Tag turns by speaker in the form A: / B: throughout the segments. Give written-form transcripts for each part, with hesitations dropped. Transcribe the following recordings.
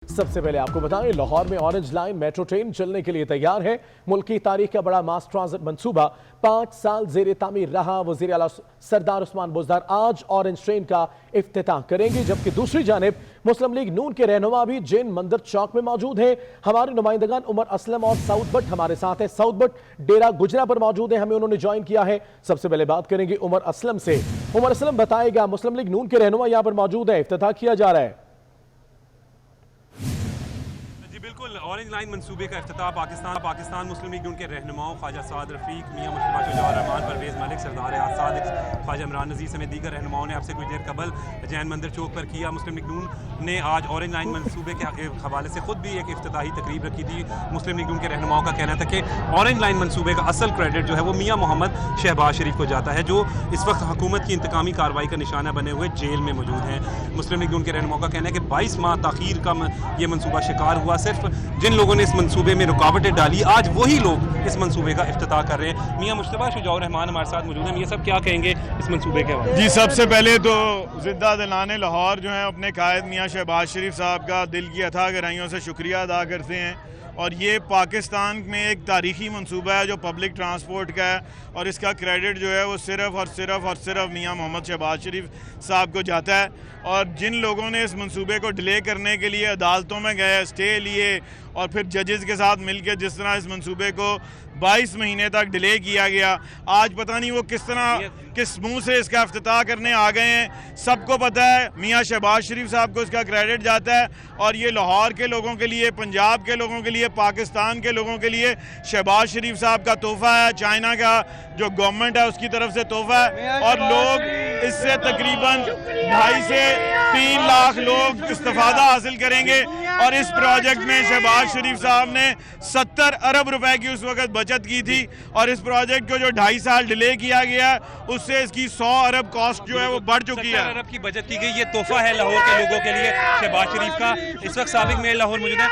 A: सबसे पहले आपको बताएं, लाहौर में ऑरेंज लाइन मेट्रो ट्रेन चलने के लिए तैयार है। मुल्क की तारीख का बड़ा मास ट्रांजिट मंसूबा 5 साल जेर तामीर रहा। वजीर आला सरदार उस्मान बुज़दार आज ऑरेंज ट्रेन का इफ्तिताह करेंगे, जबकि दूसरी जानिब मुस्लिम लीग नून के रहनुमा भी जैन मंदिर चौक में मौजूद हैं। हमारे नुमाइंदगान उमर असलम और सऊद भट्ट हमारे साथ है। सऊद भट्ट डेरा गुजरा पर मौजूद है, हमें उन्होंने ज्वाइन किया है। सबसे पहले बात करेंगे उमर असलम से। उमर असलम बताएगा, मुस्लिम लीग नून के रहनुमा यहाँ पर मौजूद है, इफ्तिताह किया जा रहा है।
B: बिल्कुल, ऑरेंज लाइन मंसूबे का इफ्तिताह पाकिस्तान मुस्लिम लीग के रहनुमाओं ख्वाजा साद रफ़ीक, मियां मुश्तबा शुजा रहमान, परवेज़ मलिक, सरदार आज़ सादिक, ख्वाजा इमरान नज़ीर समेत दीगर रहनुमाओं ने आपसे कुछ देर कबल जैन मंदिर चौक पर किया। मुस्लिम लीग नून ने आज ऑरेंज लाइन मंसूबे के हवाले से खुद भी एक इफ्तिताही तकरीब रखी थी। मुस्लिम लीग नून के रहनुमाओं का कहना था कि ऑरेंज लाइन मंसूबे का असल क्रेडिट जो है वो मियाँ मोहम्मद शहबाज शरीफ को जाता है, जो इस वक्त हुकूमत की इंतकामी कार्रवाई का निशाना बने हुए जेल में मौजूद हैं। मुस्लिम लीग नून के रहनुमाओं का कहना है कि 22 माह ताख़ीर का ये मनसूबा शिकार हुआ। सिर्फ जिन लोगों ने इस मंसूबे में रुकावटें डाली, आज वही लोग इस मंसूबे का इफ्तिताह कर रहे हैं। मियां मुश्तबा शुजा रहमान हमारे साथ मौजूद हैं। ये सब क्या कहेंगे इस मंसूबे के बारे में?
C: जी, सबसे पहले तो जिद्दा दिलाने लाहौर जो है अपने कायद मियां शहबाज शरीफ साहब का दिल की अथाह गहराइयों से शुक्रिया अदा करते हैं। और ये पाकिस्तान में एक तारीखी मंसूबा है जो पब्लिक ट्रांसपोर्ट का है, और इसका क्रेडिट जो है वो सिर्फ मियां मोहम्मद शहबाज शरीफ साहब को जाता है। और जिन लोगों ने इस मंसूबे को डिले करने के लिए अदालतों में गए, स्टे लिए और फिर जजेस के साथ मिलकर जिस तरह इस मंसूबे को 22 महीने तक डिले किया गया, आज पता नहीं वो किस तरह किस मुंह से इसका इफ्तिताह करने आ गए हैं। सबको पता है मियां शहबाज शरीफ साहब को इसका क्रेडिट जाता है, और ये लाहौर के लोगों के लिए, पंजाब के लोगों के लिए, पाकिस्तान के लोगों के लिए शहबाज शरीफ साहब का तोहफा है। चाइना का जो गवर्नमेंट है उसकी तरफ से तोहफा है, और लोग इससे तकरीबन 2.5 से 3 लाख लोग इस्तेफादा हासिल करेंगे। और इस प्रोजेक्ट में शहबाज शरीफ साहब ने 70 अरब रुपए की उस वक्त बचत की थी, और इस प्रोजेक्ट को जो 2.5 साल डिले किया गया उससे इसकी 100 अरब कॉस्ट जो है वो बढ़ चुकी है।
B: 70 अरब की बचत की गई। ये तोहफा है लाहौर के लोगों के लिए शहबाज शरीफ का। इस वक्त साबिक मेयर लाहौर मौजूद है।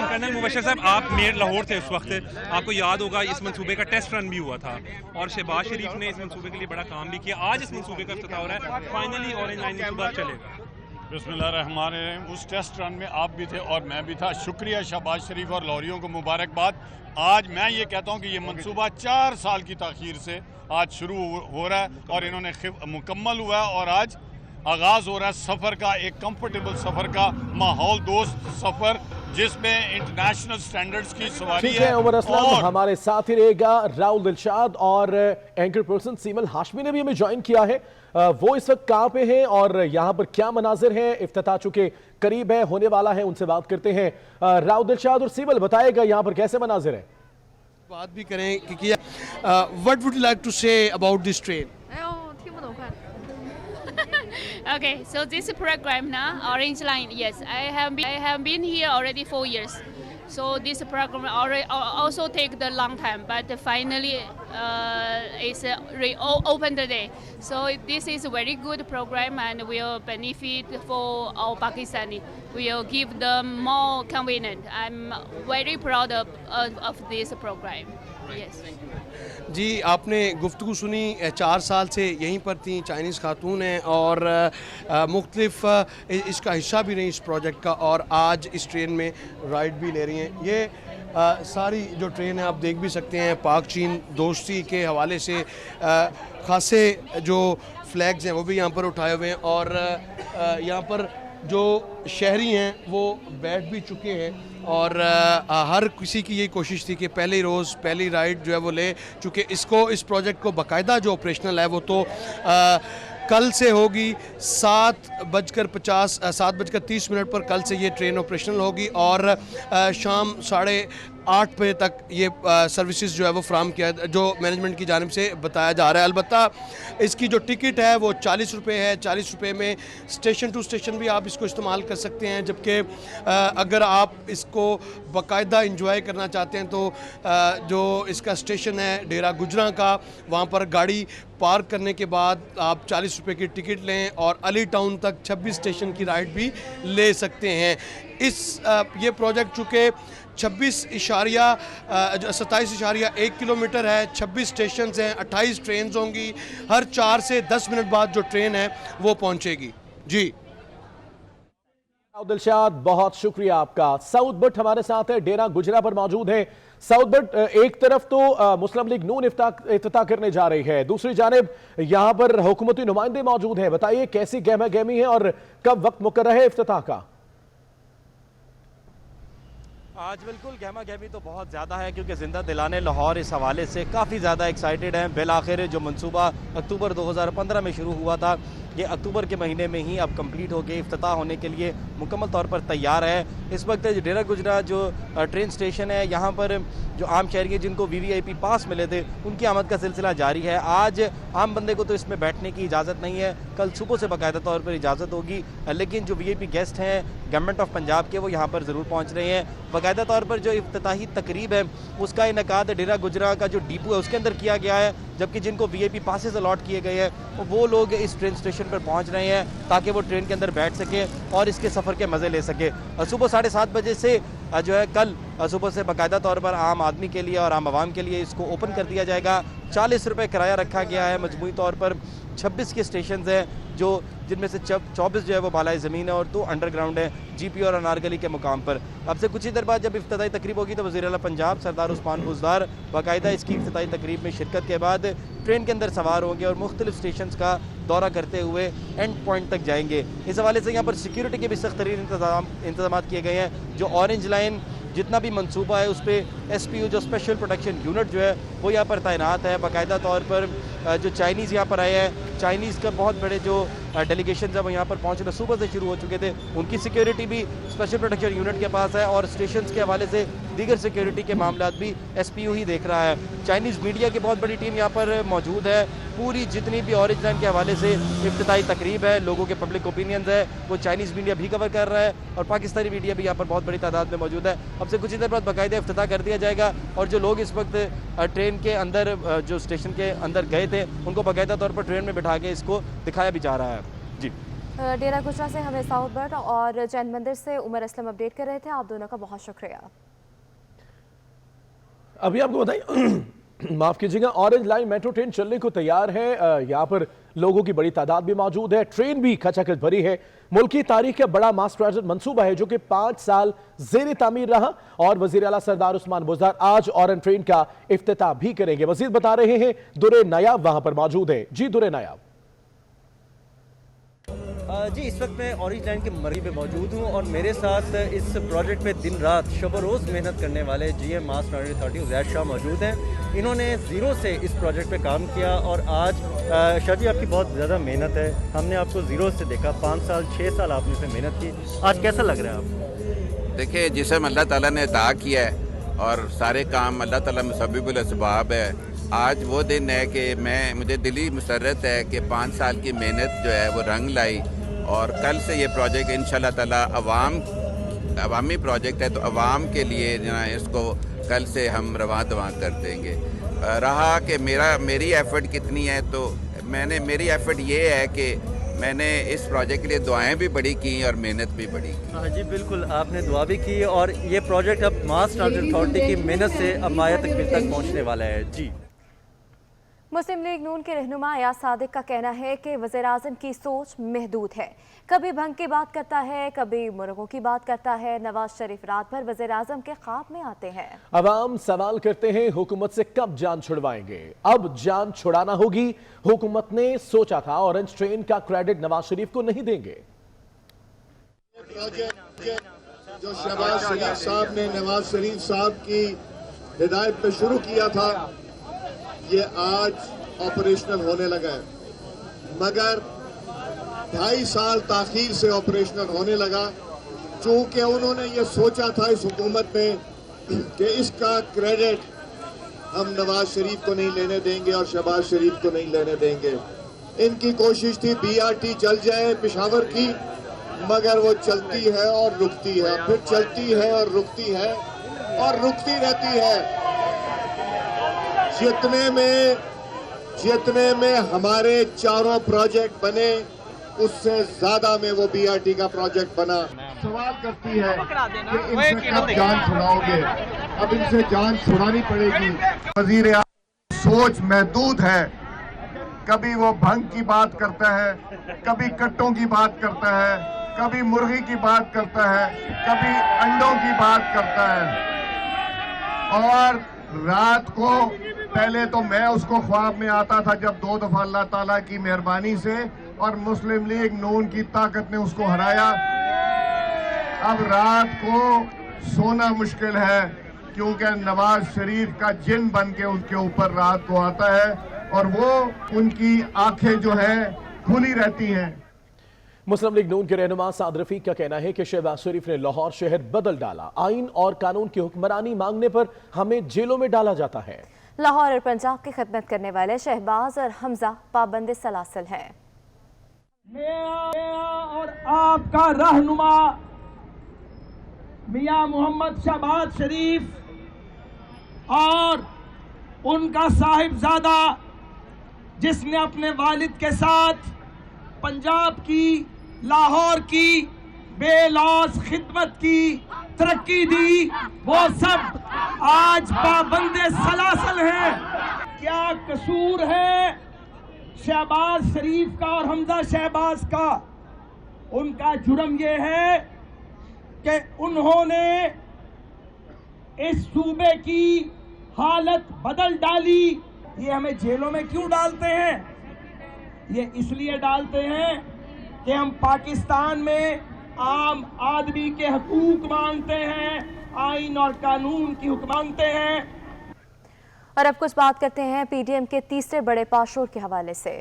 B: कर्नल मुबशर साहब, आप मेयर लाहौर थे उस वक्त, आपको याद होगा इस मंसूबे का टेस्ट रन भी हुआ था, और शहबाज शरीफ ने इस मंसूबे के लिए बड़ा काम भी किया। आज इस मंसूबे का इफ्तिताह हो रहा है, फाइनली ऑरेंज लाइन मंसूबा चलेगा।
C: बिस्मिल्लाहिर्रहमानिर्रहीम। उस टेस्ट रन में आप भी थे और मैं भी था। शुक्रिया शहबाज शरीफ और लाहौरियों को मुबारकबाद। आज मैं ये कहता हूँ कि ये मंसूबा 4 साल की ताख़ीर से आज शुरू हो रहा है और इन्होंने मुकम्मल हुआ है, और आज आगाज़ हो रहा है सफ़र का, एक कंफर्टेबल सफ़र का, माहौल दोस्त सफ़र जिसमें इंटरनेशनल स्टैंडर्ड्स की सवारी है।
A: ठीक है उमर असलम, हमारे साथ ही रहेगा राहुल दिलशाद, और एंकर पर्सन सीमल हाशमी ने भी हमें ज्वाइन किया है। वो इस वक्त कहाँ पे हैं और यहाँ पर क्या मनाजिर है, इफ्तिताह चुके करीब है, होने वाला है, उनसे बात करते हैं। राहुल दिलशाद और सीमल, बताएगा यहाँ पर कैसे मनाजिर है?
D: बात भी करें कि what would you like to say about this train?
E: Okay, so this program now, Orange Line, yes, I have been here already 4 years. So this program also take the long time, but finally it's open today. So this is a very good program and will benefit for our Pakistani. Will give them more convenient. I'm very proud of this program. Yes.
D: जी, आपने गुफ्तगू सुनी, 4 साल से यहीं पर थी, Chinese खातून हैं और मुख्तलिफ इसका हिस्सा भी रही इस प्रोजेक्ट का, और आज इस ट्रेन में राइड भी ले रही हैं। ये सारी जो ट्रेन है आप देख भी सकते हैं, पाक चीन दोस्ती के हवाले से खासे जो फ्लैग्स हैं वो भी यहाँ पर उठाए हुए हैं, और यहाँ पर जो शहरी हैं वो बैठ भी चुके हैं, और हर किसी की यही कोशिश थी कि पहले रोज़ पहली राइड जो है वो ले चुके। इस प्रोजेक्ट को बाकायदा जो ऑपरेशनल है वो तो कल से होगी। 7:30 पर कल से ये ट्रेन ऑपरेशनल होगी, और शाम 8:30 बजे तक ये सर्विसेज जो है वो फ्राहम किया, जो मैनेजमेंट की जानिब से बताया जा रहा है। अलबत्ता इसकी जो टिकट है वो 40 रुपये है। 40 रुपये में स्टेशन टू स्टेशन भी आप इसको इस्तेमाल कर सकते हैं, जबकि अगर आप इसको बाकायदा इंजॉय करना चाहते हैं तो जो इसका स्टेशन है डेरा गुजरा का, वहाँ पर गाड़ी पार्क करने के बाद आप 40 रुपये की टिकट लें और अली टाउन तक 26 स्टेशन की राइड भी ले सकते हैं। ये प्रोजेक्ट चूँकि 27.1 किलोमीटर है, 26 स्टेशन हैं, 28 ट्रेन होंगी, हर 4 से 10 मिनट बाद जो ट्रेन है वो पहुँचेगी। जी,
A: दिलशाद, बहुत शुक्रिया आपका। सऊद बट हमारे साथ है, डेरा गुजरा पर मौजूद है। सऊद बट, एक तरफ तो मुस्लिम लीग नून इफ्तिताह करने जा रही है, दूसरी जानिब यहां पर हुकूमती नुमाइंदे मौजूद हैं। बताइए कैसी गहमा गहमी है और कब वक्त मुकर्रर है इफ्तिताह का?
F: आज बिल्कुल गहमा गहमी तो बहुत ज़्यादा है, क्योंकि ज़िंदा दिलाने लाहौर इस हवाले से काफ़ी ज़्यादा एक्साइटेड हैं। बिल आखिर जो मंसूबा अक्टूबर 2015 में शुरू हुआ था, ये अक्टूबर के महीने में ही अब कंप्लीट हो गए, इफ्तिताह होने के लिए मुकम्मल तौर पर तैयार है। इस वक्त डेरा गुजरा जो ट्रेन स्टेशन है, यहाँ पर जो आम शहरी जिनको VVIP पास मिले थे, उनकी आमद का सिलसिला जारी है। आज आम बंदे को तो इसमें बैठने की इजाज़त नहीं है, कल सुबह से बाकायदा तौर पर इजाज़त होगी, लेकिन जो VIP गेस्ट हैं गवर्नमेंट ऑफ पंजाब के, वो यहाँ पर ज़रूर पहुँच रहे हैं। बाकायदा तौर पर जो इफ्तिताही तकरीब है उसका इनेकाद डेरा गुजरा का जो डिपो है उसके अंदर किया गया है, जबकि जिनको VIP पासेस अलॉट किए गए हैं वो लोग इस ट्रेन स्टेशन पर पहुंच रहे हैं ताकि वो ट्रेन के अंदर बैठ सके और इसके सफ़र के मज़े ले सके। सुबह 7:30 बजे से जो है कल सुबह से बाकायदा तौर पर आम आदमी के लिए और आम आवाम के लिए इसको ओपन कर दिया जाएगा। 40 रुपये किराया रखा गया है। मजमूई तौर पर 26 के स्टेशन हैं, जो जिनमें से 24 जो है वो बालाए ज़मीन है और 2 अंडरग्राउंड है GP और अनारकली के मुकाम पर। अब से कुछ ही देर बाद जब इफ्तिताई तकरीब होगी तो वज़ीर आला पंजाब सरदार उस्मान बुज़दार बाकायदा इसकी इफ्तिताई तकरीब में शिरकत के बाद ट्रेन के अंदर सवार होंगे और मुख्तलिफ स्टेशन का दौरा करते हुए एंड पॉइंट तक जाएंगे। इस हवाले से यहाँ पर सिक्योरिटी के भी सख्त तरीन इंतजाम किए गए हैं। जो ऑरेंज लाइन जितना भी मंसूबा है उस पर SPU जो स्पेशल प्रोटेक्शन यूनिट जो है वो यहाँ पर तैनात है। बाकायदा तौर पर जो चाइनीज़ यहाँ पर आए हैं, चाइनीज़ का बहुत बड़े जो डेलीगेशन जब यहाँ पर पहुँचना सुबह से शुरू हो चुके थे, उनकी सिक्योरिटी भी स्पेशल प्रोटेक्शन यूनिट के पास है और स्टेशन के हवाले से दीगर सिक्योरिटी के मामला भी SPU ही देख रहा है। चाइनीज़ मीडिया की बहुत बड़ी टीम यहाँ पर मौजूद है। पूरी जितनी भी ऑरेंज लाइन के हवाले से इफ्तिताई तकरीब है, लोगों के पब्लिक ओपिनियंस है, वो चाइनीज़ मीडिया भी कवर कर रहा है और पाकिस्तानी मीडिया भी यहाँ पर बहुत बड़ी तादाद में मौजूद है। अब से कुछ ही देर बाद बाकायदा इफ्तिताह कर दिया जाएगा और जो लोग इस वक्त ट्रेन के अंदर जो स्टेशन के अंदर गए थे उनको बाकायदा तौर पर ट्रेन में बिठा के इसको दिखाया भी जा रहा है। जी,
G: डेरा गुजरा से हमें साउथ बट और जैन मंदिर से उमर असलम अपडेट कर रहे थे। आप दोनों का बहुत शुक्रिया।
A: अभी आपको बताइए, माफ कीजिएगा, ऑरेंज लाइन मेट्रो ट्रेन चलने को तैयार है। यहाँ पर लोगों की बड़ी तादाद भी मौजूद है, ट्रेन भी खचाखच भरी है। मुल्क की तारीख का बड़ा मास ट्रांजिट मंसूबा है जो कि 5 साल जेर तामीर रहा और वजीर आला सरदार उस्मान बुज़दार आज ऑरेंज ट्रेन का इफ्तिताह भी करेंगे। मजीद बता रहे हैं दुरे नायाब वहां पर मौजूद है। जी दुरे नायाब।
H: जी, इस वक्त मैं ऑरेंज लाइन के मरी पे मौजूद हूँ और मेरे साथ इस प्रोजेक्ट पे दिन रात शब रोज़ मेहनत करने वाले GM मास ट्रांजिट अथॉरिटी उज़ैर शाह मौजूद हैं। इन्होंने ज़ीरो से इस प्रोजेक्ट पे काम किया और आज शाह जी आपकी बहुत ज़्यादा मेहनत है। हमने आपको ज़ीरो से देखा, 5 साल 6 साल आपने इसमें मेहनत की। आज कैसा लग रहा है आपको?
I: देखिए, जिसम अल्लाह ताला ने अता किया है और सारे काम अल्लाह ताला मुसब्बिबुल असबाब है। आज वो दिन है कि मुझे दिली मुसर्रत है कि 5 साल की मेहनत जो है वो रंग लाई और कल से ये प्रोजेक्ट इंशाल्लाह ताला अवामी प्रोजेक्ट है तो अवाम के लिए इसको कल से हम रवां दवां कर देंगे। रहा कि मेरी एफ़र्ट कितनी है, तो मेरी एफ़र्ट ये है कि मैंने इस प्रोजेक्ट के लिए दुआएं भी बड़ी की और मेहनत भी बड़ी की।
H: हाँ जी, बिल्कुल, आपने दुआ भी की और ये प्रोजेक्ट अब मास ट्रांजिट अथॉरिटी की मेहनत से अब माया तकमील तक पहुँचने वाला है। जी,
G: मुस्लिम लीग नून के रहनुमा अयाज सादिक का कहना है कि वज़ीर-ए-आज़म की सोच महदूद है, कभी भंग की बात करता है, कभी मुर्गों की बात करता है। नवाज शरीफ रात भर वज़ीर-ए-आज़म के ख्वाब में आते हैं।
A: अवाम सवाल करते हैं हुकूमत से कब जान छुड़वाएंगे। अब जान छुड़ाना होगी। हुकूमत ने सोचा था ऑरेंज ट्रेन का क्रेडिट नवाज शरीफ को नहीं देंगे।
J: जो शहबाज शरीफ साहब ने नवाज शरीफ साहब की हिदायत पे शुरू किया था, ये आज ऑपरेशनल होने लगा है, मगर 2.5 साल ताखीर से ऑपरेशनल होने लगा। चूंकि उन्होंने ये सोचा था इस हुकूमत में कि इसका क्रेडिट हम नवाज शरीफ को नहीं लेने देंगे और शहबाज शरीफ को नहीं लेने देंगे। इनकी कोशिश थी BRT चल जाए पेशावर की, मगर वो चलती है और रुकती है, फिर चलती है और रुकती है और रुकती रहती है। जितने में हमारे 4 प्रोजेक्ट बने उससे ज्यादा में वो BRT का प्रोजेक्ट बना। सवाल करती है कि इनसे कब जान छुड़ाओगे। अब इनसे जान छुड़ानी पड़ेगी। वजीर आज़म सोच महदूद है, कभी वो भंग की बात करता है, कभी कट्टों की बात करता है, कभी मुर्गी की बात करता है, कभी अंडों की बात करता है। और रात को पहले तो मैं उसको ख्वाब में आता था जब 2 दफा अल्लाह ताला की मेहरबानी से और मुस्लिम लीग नून की ताकत ने उसको हराया। अब रात को सोना मुश्किल है क्योंकि नवाज शरीफ का जिन बन के उनके ऊपर रात को आता है और वो उनकी आंखें जो है खुली रहती हैं।
A: मुस्लिम लीग नून के रहनुमा साद रफीक का कहना है कि शहबाज शरीफ ने लाहौर शहर बदल डाला। आइन और कानून की हुक्मरानी मांगने पर हमें जेलों में डाला जाता है।
G: लाहौर और पंजाब की खिदमत करने वाले शहबाज और हमजा पाबंद सलासल हैं।
K: और आपका रहनुमा मियां मोहम्मद शहबाज शरीफ और उनका साहिबजादा जिसने अपने वालिद के साथ पंजाब की लाहौर की बेलौस खिदमत की तरक्की दी, वो सब आज पाबंदे सलासल हैं। क्या कसूर है शहबाज शरीफ का और हमजा शहबाज का? उनका जुर्म ये है कि उन्होंने इस सूबे की हालत बदल डाली। ये हमें जेलों में क्यों डालते हैं? ये इसलिए डालते हैं कि हम पाकिस्तान में आम आदमी के हकूक मांगते हैं, आइन और कानून की हुक्म मांगते हैं।
G: और अब कुछ बात करते हैं पीडीएम के तीसरे बड़े पाशोर के हवाले से।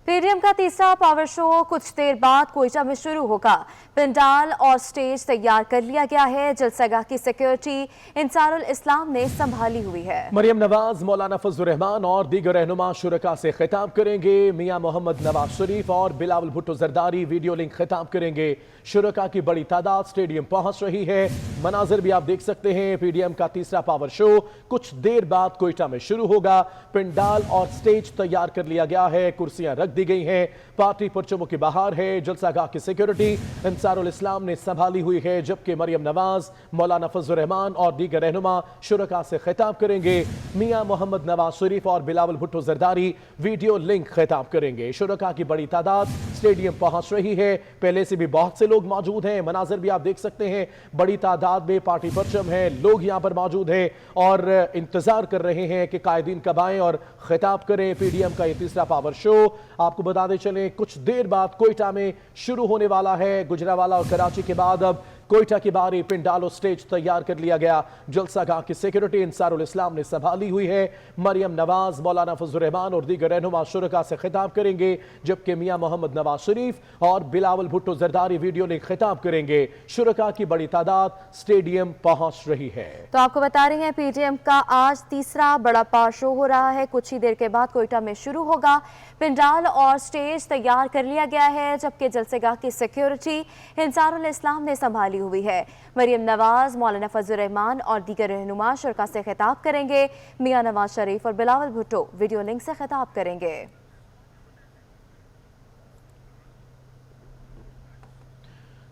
G: पीडीएम का तीसरा पावर शो कुछ देर बाद कोयटा में शुरू होगा। पंडाल और स्टेज तैयार कर लिया गया है। जलसागाह की सिक्योरिटी इंसारुल इस्लाम ने संभाली हुई है।
A: मरियम नवाज, मौलाना फजलुर रहमान और दीगर रहनुमा शुरका से खिताब करेंगे। मियां मोहम्मद नवाज शरीफ और बिलावल भुट्टो जरदारी वीडियो लिंक खिताब करेंगे। शुरका की बड़ी तादाद स्टेडियम पहुंच रही है। मनाजिर भी आप देख सकते हैं। पीडीएम का तीसरा पावर शो कुछ देर बाद कोयटा में शुरू होगा। पंडाल और स्टेज तैयार कर लिया गया है। कुर्सियां रख दी गई हैं। पार्टी परचमों के बाहर है। जलसागाह की सिक्योरिटी इंसारुल इस्लाम ने संभाली हुई है, जबकि मरियम नवाज, मौलाना फजलुर रहमान और दीगर रहनुमा शुरका से खिताब करेंगे। मियां मोहम्मद नवाज शरीफ और बिलावल भुट्टो जरदारी वीडियो लिंक खिताब करेंगे। शुरका की बड़ी तादाद स्टेडियम पहुंच रही है। पहले से भी बहुत से लोग मौजूद हैं। मनाजिर भी आप देख सकते हैं। बड़ी तादाद में पार्टी परचम है, लोग यहां पर मौजूद हैं और इंतजार कर रहे हैं कि कायदीन कब आएं और खिताब करें। पीडीएम का ये तीसरा पावर शो आपको बताते चलें कुछ देर बाद कोयटा में शुरू होने वाला है। गुजरावाला और कराची के बाद अब कोयटा की बारी। पिंडाल और स्टेज तैयार कर लिया गया। जलसागाह की सिक्योरिटी इंसारुल इस्लाम ने संभाली हुई है। मरियम नवाज, मौलाना फजलुर रहमान और दीगर रहनुमा शुरका से खिताब करेंगे, जबकि मियां मोहम्मद नवाज शरीफ और बिलावल भुट्टो जरदारी वीडियो लिंक खिताब करेंगे। शुरका की बड़ी तादाद स्टेडियम पहुंच रही है।
G: तो आपको बता रहे हैं पीडीएम का आज तीसरा बड़ा पावर शो हो रहा है। कुछ ही देर के बाद कोयटा में शुरू होगा। पिंडाल और स्टेज तैयार कर लिया गया है, जबकि जलसेगाह की सिक्योरिटी इंसारुल इस्लाम ने संभाली हुई है। मरियम नवाज, मौलाना फजलुर रहमान और दीगर रहनुमा शुरका से खिताब करेंगे। मियां नवाज शरीफ और बिलावल भुट्टो वीडियो लिंक से खिताब करेंगे।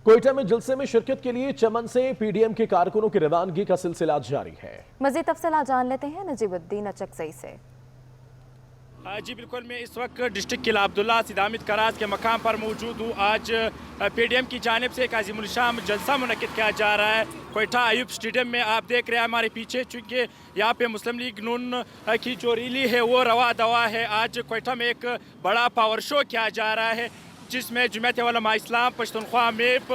A: कोयटा में जलसे में शिरकत के लिए चमन से पीडीएम के कारकुनों की रवानगी का सिलसिला जारी है।
G: मजीद तफसीलात जान लेते हैं नजीबुद्दीन अचकज़ई से।
L: जी बिल्कुल, मैं इस वक्त डिस्ट्रिक्ट किला अब्दुल्ला सिदामित कराज के मकाम पर मौजूद हूँ। आज पीडीएम की जानिब से एक अज़ीमुल शान जलसा मुनक़िद किया जा रहा है कोयटा अयूब स्टेडियम में। आप देख रहे हैं हमारे पीछे, चूँकि यहाँ पे मुस्लिम लीग नून की जो रैली है वो रवा दवा है। आज कोयटा में एक बड़ा पावर शो किया जा रहा है, जिसमें जमात उलमा इस्लाम, पश्तूनख्वा, मेप,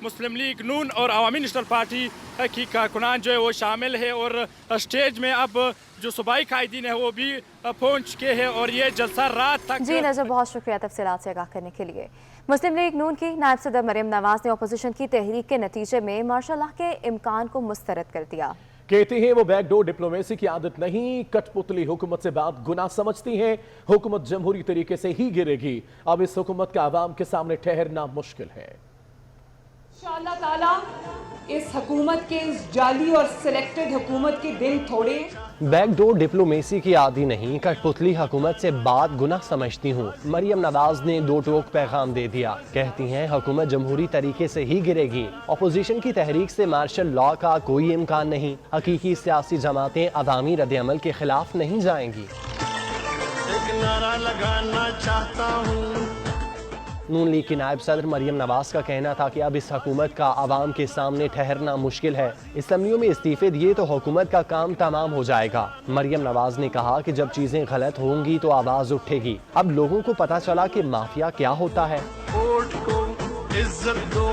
L: मुस्लिम लीग नून और अवामी नेशनल पार्टी की कारकुनान जो है वो शामिल है। और स्टेज में अब जो सूबाई कायदीन है वो भी पहुंच के है और ये जलसा रात तक।
G: जी नजर, बहुत शुक्रिया तफसीलात से आगाह करने के लिए। मुस्लिम लीग नून की नायब सदर मरियम नवाज ने अपोजिशन की तहरीक के नतीजे में मार्शल लॉ के इम्कान को मुस्तरद कर दिया।
A: कहती हैं वो बैकडोर डिप्लोमेसी की आदत नहीं, कठपुतली हुकूमत से बात गुनाह समझती हैं। हुकूमत जमहूरी तरीके से ही गिरेगी। अब इस हुकूमत का आवाम के सामने ठहरना मुश्किल है।
M: इंशाअल्लाह ताला इस हुकूमत के, इस जाली और सिलेक्टेड हुकूमत के दिन थोड़े
N: बैकडोर डिप्लोमेसी की आदी नहीं, कठपुतली हुकूमत से बात गुनाह समझती हूँ। मरियम नवाज ने दो टोक पैगाम दे दिया। कहती हैं हुकूमत जमहूरी तरीके से ही गिरेगी। अपोजिशन की तहरीक से मार्शल लॉ का कोई इम्कान नहीं। हकीकी सियासी जमातें अवामी रद्द-ए-अमल के खिलाफ नहीं जाएंगी।
K: एक नारा लगाना चाहता हूँ।
N: नून लीग की नायब सदर मरियम नवाज का कहना था कि अब इस हुकूमत का आवाम के सामने ठहरना मुश्किल है। असम्बलियों में इस्तीफे दिए तो हुकूमत का काम तमाम हो जाएगा। मरियम नवाज ने कहा कि जब चीजें गलत होंगी तो आवाज उठेगी। अब लोगों को पता चला कि माफिया क्या होता है।
K: वोट को इज्जत दो,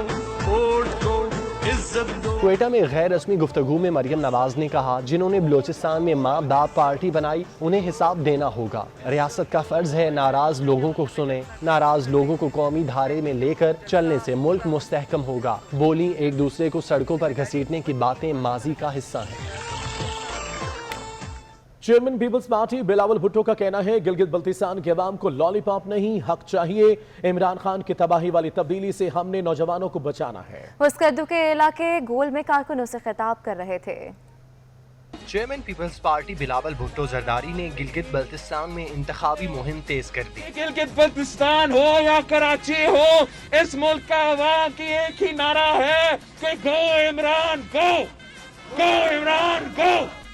K: वोट को इज्जत दो।
N: क्वेटा में गैर रस्मी गुफ्तगू में मरियम नवाज ने कहा, जिन्होंने बलोचिस्तान में माँ बाप पार्टी बनाई उन्हें हिसाब देना होगा। रियासत का फर्ज है नाराज लोगों को सुने। नाराज लोगों को कौमी धारे में लेकर चलने से मुल्क मुस्तहकम होगा। बोली, एक दूसरे को सड़कों पर घसीटने की बातें माजी का हिस्सा है।
A: चेयरमैन पीपल्स पार्टी बिलावल भुट्टो का कहना है गिलगित बल्तिस्तान के अवाम को लॉलीपॉप नहीं हक चाहिए। इमरान खान की तबाही वाली तब्दीली से हमने नौजवानों को बचाना है।
G: वो स्कर्दू के इलाके गोल में कारकुनों से खिताब कर रहे थे।
N: चेयरमैन पीपल्स पार्टी बिलावल भुट्टो जरदारी ने गिलगित बल्तिस्तान में इंतखाबी मुहिम तेज कर दी।
K: गिलगित बल्तिस्तान हो या कराची हो, इस मुल्क का अवाम की एक ही नारा है कि गो इमरान गो, गो इमरान गो।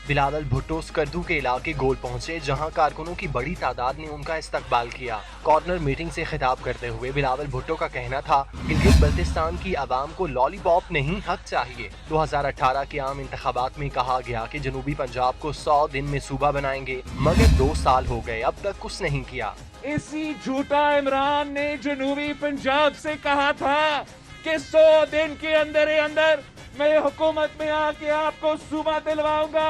N: बिलावल भुट्टो स्कर्दू के इलाके गोल पहुंचे, जहां कारकुनों की बड़ी तादाद ने उनका इस्तकबाल किया। कॉर्नर मीटिंग से खिताब करते हुए बिलावल भुट्टो का कहना था, गिलगित बल्तिस्तान की आवाम को लॉलीपॉप नहीं हक चाहिए। 2018 के आम इंतखाबात में कहा गया कि जनूबी पंजाब को 100 दिन में सूबा बनाएंगे, मगर 2 साल हो गए अब तक कुछ नहीं किया।
K: इसी झूठा इमरान ने जनूबी पंजाब से कहा था कि 100 दिन के अंदर मैं हुकूमत में आके आपको सूबा दिलवाऊंगा।